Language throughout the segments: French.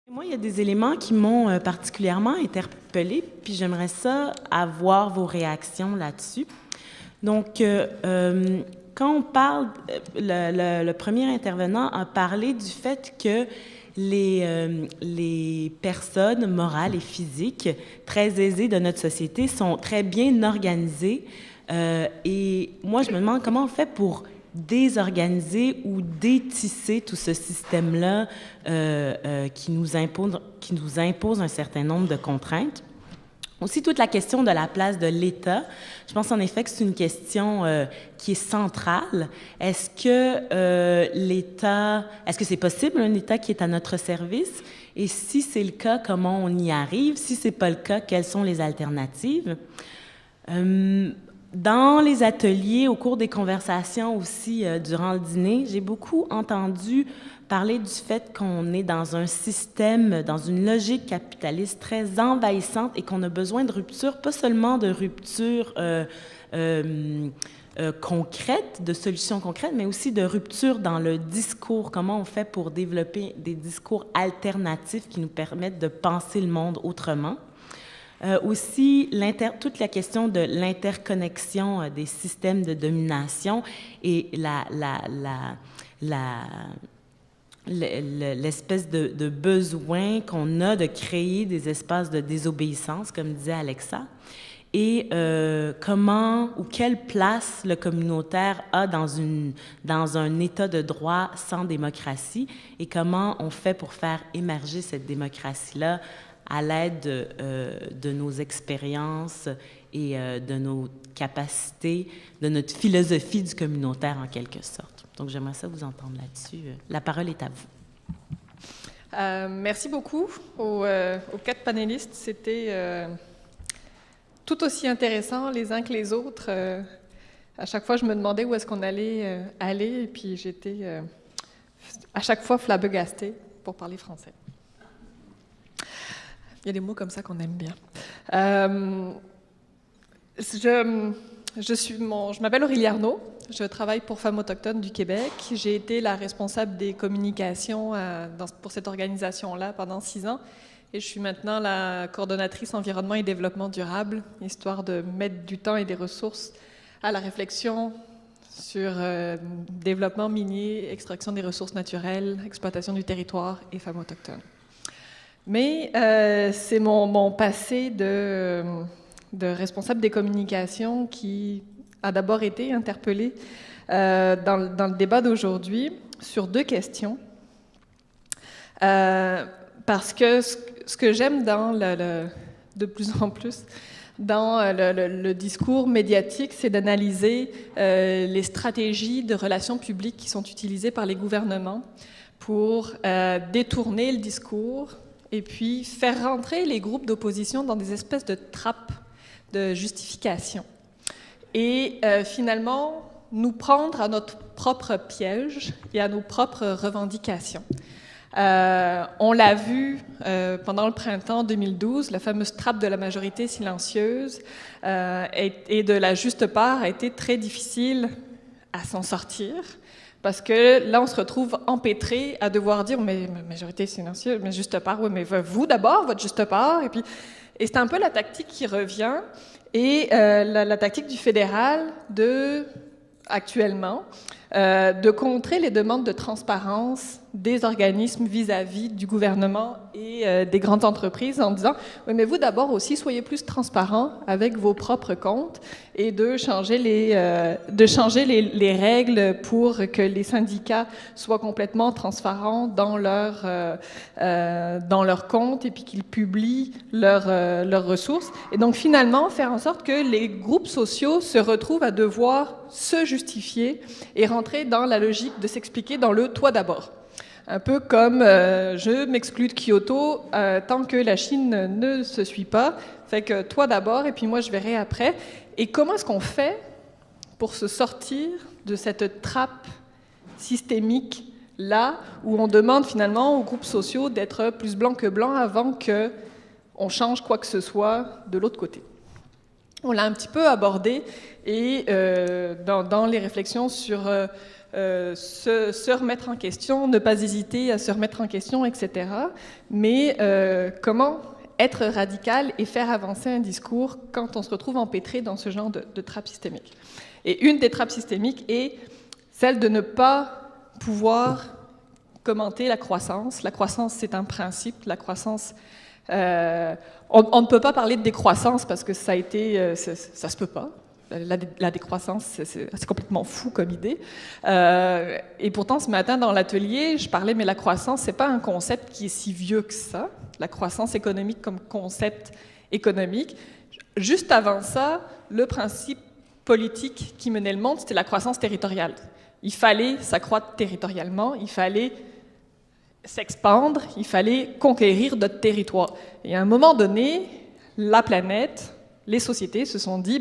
Moi, il y a des éléments qui m'ont particulièrement interpellée, puis j'aimerais ça avoir vos réactions là-dessus. Donc, quand on parle, le premier intervenant a parlé du fait que les personnes morales et physiques très aisées de notre société sont très bien organisées. Et moi, je me demande comment on fait pour désorganiser ou détisser tout ce système-là qui nous impose un certain nombre de contraintes. Aussi, toute la question de la place de l'État, je pense en effet que c'est une question qui est centrale. Est-ce que c'est possible un État qui est à notre service? Et si c'est le cas, comment on y arrive? Si c'est pas le cas, quelles sont les alternatives? Dans les ateliers, au cours des conversations aussi durant le dîner, j'ai beaucoup entendu parler du fait qu'on est dans un système, dans une logique capitaliste très envahissante et qu'on a besoin de rupture, pas seulement de rupture concrète, de solutions concrètes, mais aussi de rupture dans le discours. Comment on fait pour développer des discours alternatifs qui nous permettent de penser le monde autrement? Aussi, toute la question de l'interconnexion des systèmes de domination et l'espèce de besoin qu'on a de créer des espaces de désobéissance, comme disait Alexa, et comment ou quelle place le communautaire a dans un état de droit sans démocratie et comment on fait pour faire émerger cette démocratie-là à l'aide de nos expériences et de nos capacités, de notre philosophie du communautaire en quelque sorte. Donc, j'aimerais ça vous entendre là-dessus. La parole est à vous. Merci beaucoup aux 4 panélistes. C'était tout aussi intéressant les uns que les autres. À chaque fois, je me demandais où est-ce qu'on allait aller, et puis j'étais à chaque fois flabbergastée pour parler français. Il y a des mots comme ça qu'on aime bien. Je m'appelle Aurélie Arnaud, je travaille pour Femmes autochtones du Québec. J'ai été la responsable des communications pour cette organisation-là pendant 6 ans. Et je suis maintenant la coordonnatrice environnement et développement durable, histoire de mettre du temps et des ressources à la réflexion sur développement minier, extraction des ressources naturelles, exploitation du territoire et femmes autochtones. Mais c'est mon passé de responsable des communications qui a d'abord été interpellé dans le débat d'aujourd'hui sur 2 questions. Parce que ce que j'aime de plus en plus dans le discours médiatique, c'est d'analyser les stratégies de relations publiques qui sont utilisées par les gouvernements pour détourner le discours et puis faire rentrer les groupes d'opposition dans des espèces de trappes de justification. Et finalement, nous prendre à notre propre piège et à nos propres revendications. On l'a vu pendant le printemps 2012, la fameuse trappe de la majorité silencieuse et de la juste part a été très difficile à s'en sortir. Parce que là, on se retrouve empêtré à devoir dire « mais majorité silencieuse, mais juste part, oui, mais vous d'abord, votre juste part ». Et c'est un peu la tactique qui revient, et la tactique du fédéral actuellement, de contrer les demandes de transparence des organismes vis-à-vis du gouvernement et des grandes entreprises en disant « oui, mais vous d'abord aussi, soyez plus transparents avec vos propres comptes » et de changer les règles pour que les syndicats soient complètement transparents dans leurs comptes et puis qu'ils publient leurs ressources. Et donc finalement, faire en sorte que les groupes sociaux se retrouvent à devoir se justifier et rentrer dans la logique de s'expliquer dans le « toi d'abord ». Un peu comme je m'exclus de Kyoto tant que la Chine ne se suit pas. Fait que toi d'abord et puis moi je verrai après. Et comment est-ce qu'on fait pour se sortir de cette trappe systémique là où on demande finalement aux groupes sociaux d'être plus blancs que blancs avant qu'on change quoi que ce soit de l'autre côté? On l'a un petit peu abordé et dans les réflexions sur se remettre en question, ne pas hésiter à se remettre en question, etc. Mais comment être radical et faire avancer un discours quand on se retrouve empêtré dans ce genre de trappes systémiques. Et une des trappes systémiques est celle de ne pas pouvoir commenter la croissance. La croissance, c'est un principe. La croissance, on ne peut pas parler de décroissance parce que ça se peut pas. La décroissance, c'est complètement fou comme idée. Et pourtant, ce matin, dans l'atelier, je parlais, mais la croissance, c'est pas un concept qui est si vieux que ça. La croissance économique comme concept économique. Juste avant ça, le principe politique qui menait le monde, c'était la croissance territoriale. Il fallait s'accroître territorialement, il fallait s'expandre, il fallait conquérir d'autres territoires. Et à un moment donné, la planète, les sociétés se sont dit,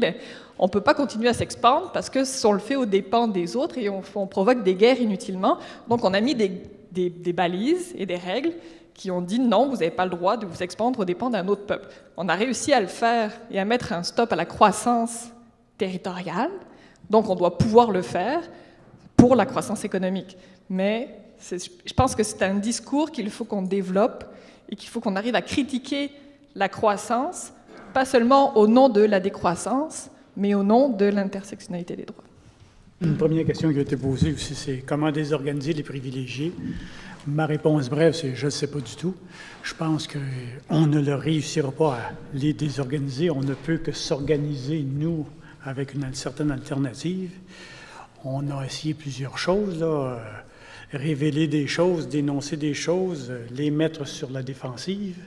on ne peut pas continuer à s'expandre parce que si on le fait aux dépens des autres et on provoque des guerres inutilement. Donc on a mis des balises et des règles qui ont dit non, vous n'avez pas le droit de vous expandre aux dépens d'un autre peuple. On a réussi à le faire et à mettre un stop à la croissance territoriale, donc on doit pouvoir le faire pour la croissance économique. Mais je pense que c'est un discours qu'il faut qu'on développe et qu'il faut qu'on arrive à critiquer la croissance, pas seulement au nom de la décroissance, mais au nom de l'intersectionnalité des droits. Une première question qui a été posée aussi, c'est comment désorganiser les privilégiés? Ma réponse brève, c'est je ne sais pas du tout. Je pense qu'on ne le réussira pas à les désorganiser. On ne peut que s'organiser, nous, avec une certaine alternative. On a essayé plusieurs choses, là, révéler des choses, dénoncer des choses, les mettre sur la défensive.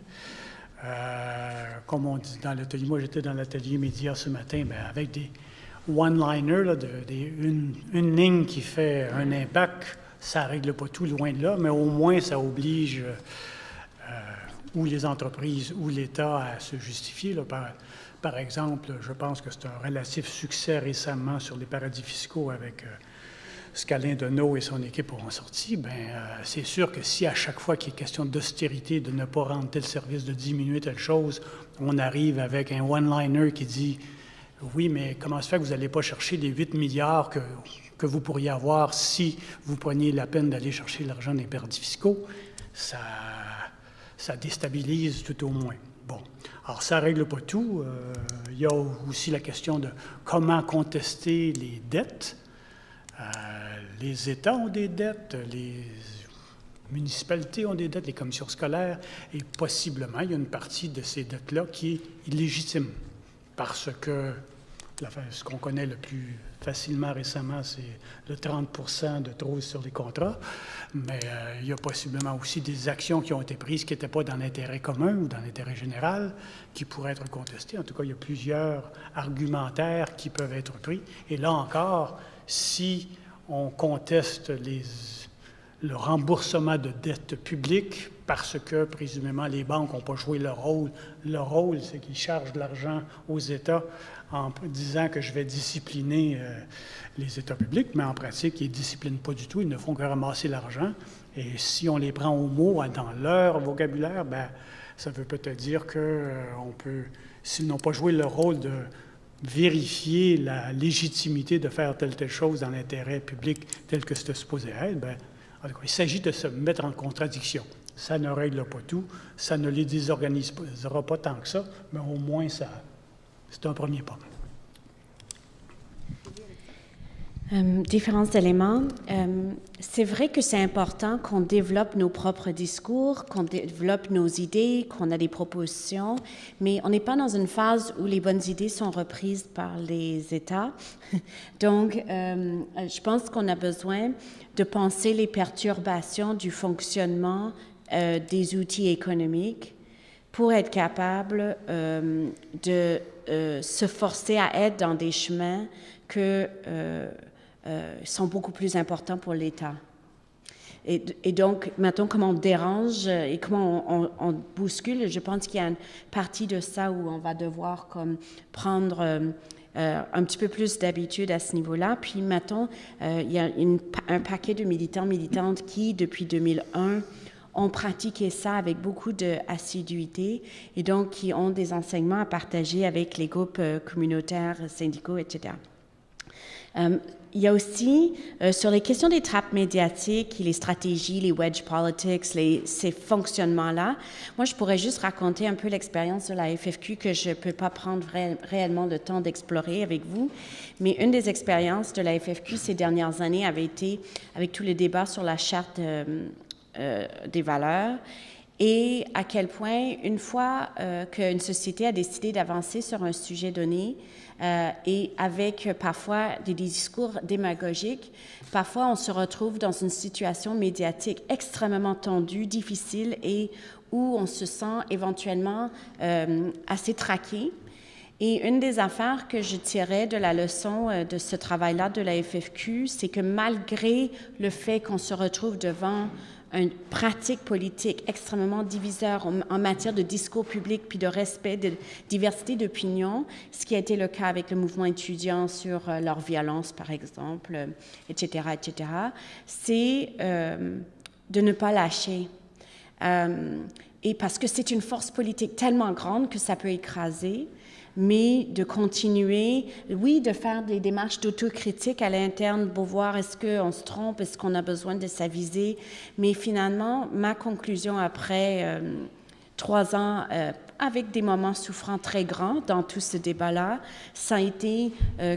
Comme on dit dans l'atelier, moi j'étais dans l'atelier média ce matin, avec des one-liners, là, une ligne qui fait un impact. Ça ne règle pas tout, loin de là, mais au moins ça oblige ou les entreprises ou l'État à se justifier. Là, par exemple, je pense que c'est un relatif succès récemment sur les paradis fiscaux avec ce qu'Alain Deneau et son équipe ont sorti. C'est sûr que si à chaque fois qu'il est question d'austérité, de ne pas rendre tel service, de diminuer telle chose, on arrive avec un one-liner qui dit « Oui, mais comment se fait que vous n'allez pas chercher les 8 milliards que vous pourriez avoir si vous preniez la peine d'aller chercher l'argent des paradis fiscaux? » Ça déstabilise tout au moins. Bon, alors ça ne règle pas tout. Il y a aussi la question de comment contester les dettes. Les États ont des dettes, les municipalités ont des dettes, les commissions scolaires, et possiblement, il y a une partie de ces dettes-là qui est illégitime, parce que ce qu'on connaît le plus facilement récemment, c'est le 30 de trop sur les contrats, mais il y a possiblement aussi des actions qui ont été prises qui n'étaient pas dans l'intérêt commun ou dans l'intérêt général, qui pourraient être contestées. En tout cas, il y a plusieurs argumentaires qui peuvent être pris, et là encore, si on conteste le remboursement de dettes publiques parce que, présumément, les banques n'ont pas joué leur rôle. Leur rôle, c'est qu'ils chargent de l'argent aux États en disant que je vais discipliner les États publics, mais en pratique, ils ne disciplinent pas du tout. Ils ne font que ramasser l'argent. Et si on les prend au mot dans leur vocabulaire, ça veut peut-être dire qu'on peut, s'ils n'ont pas joué leur rôle de vérifier la légitimité de faire telle chose dans l'intérêt public tel que c'était supposé être, en tout cas, il s'agit de se mettre en contradiction. Ça ne règle pas tout, ça ne les désorganisera pas tant que ça, mais au moins c'est un premier pas. Différents éléments. C'est vrai que c'est important qu'on développe nos propres discours, qu'on développe nos idées, qu'on a des propositions, mais on n'est pas dans une phase où les bonnes idées sont reprises par les États. Donc, je pense qu'on a besoin de penser les perturbations du fonctionnement des outils économiques pour être capable de se forcer à être dans des chemins que sont beaucoup plus importants pour l'État. Et donc, maintenant, comment on dérange et comment on bouscule, je pense qu'il y a une partie de ça où on va devoir prendre un petit peu plus d'habitude à ce niveau-là. Puis maintenant, il y a un paquet de militants, militantes qui, depuis 2001, ont pratiqué ça avec beaucoup d'assiduité et donc qui ont des enseignements à partager avec les groupes communautaires, syndicaux, etc. il y a aussi, sur les questions des trappes médiatiques, les stratégies, les wedge politics, ces fonctionnements-là, moi, je pourrais juste raconter un peu l'expérience de la FFQ que je ne peux pas prendre réellement le temps d'explorer avec vous. Mais une des expériences de la FFQ ces dernières années avait été avec tous les débats sur la charte des valeurs et à quel point, une fois qu'une société a décidé d'avancer sur un sujet donné, et avec parfois des discours démagogiques, parfois on se retrouve dans une situation médiatique extrêmement tendue, difficile et où on se sent éventuellement assez traqué. Et une des affaires que je tirais de la leçon de ce travail-là de la FFQ, c'est que malgré le fait qu'on se retrouve devant une pratique politique extrêmement diviseur en matière de discours public puis de respect de diversité d'opinion, ce qui a été le cas avec le mouvement étudiant sur leur violence, par exemple, etc., c'est de ne pas lâcher. Et parce que c'est une force politique tellement grande que ça peut écraser, mais de continuer, oui, de faire des démarches d'autocritique à l'interne pour voir est-ce qu'on se trompe, est-ce qu'on a besoin de s'aviser. Mais finalement, ma conclusion après 3 ans, avec des moments souffrants très grands dans tout ce débat-là, ça a été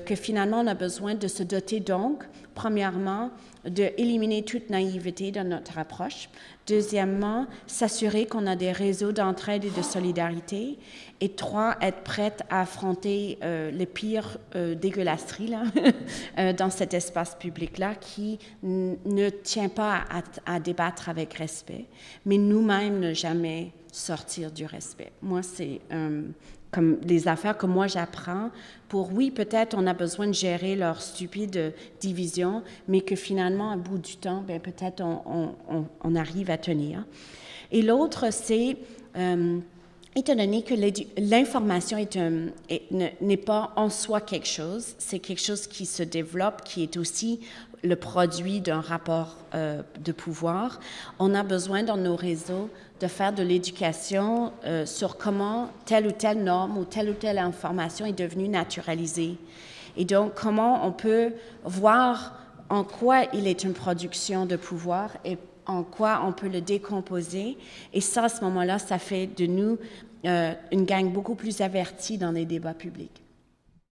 que finalement, on a besoin de se doter donc, premièrement, d'éliminer toute naïveté dans notre approche. Deuxièmement, s'assurer qu'on a des réseaux d'entraide et de solidarité. Et 3, être prête à affronter les pires dégueulasseries là, dans cet espace public-là qui ne tient pas à débattre avec respect, mais nous-mêmes ne jamais sortir du respect. Moi, c'est comme les affaires que moi j'apprends pour, oui, peut-être on a besoin de gérer leur stupide division, mais que finalement, à bout du temps, bien, peut-être on arrive à tenir. Et l'autre, c'est, étant donné que l'information n'est pas en soi quelque chose, c'est quelque chose qui se développe, qui est aussi le produit d'un rapport de pouvoir, on a besoin dans nos réseaux de faire de l'éducation sur comment telle ou telle norme ou telle information est devenue naturalisée. Et donc, comment on peut voir en quoi il est une production de pouvoir et en quoi on peut le décomposer. Et ça, à ce moment-là, ça fait de nous une gang beaucoup plus avertie dans les débats publics.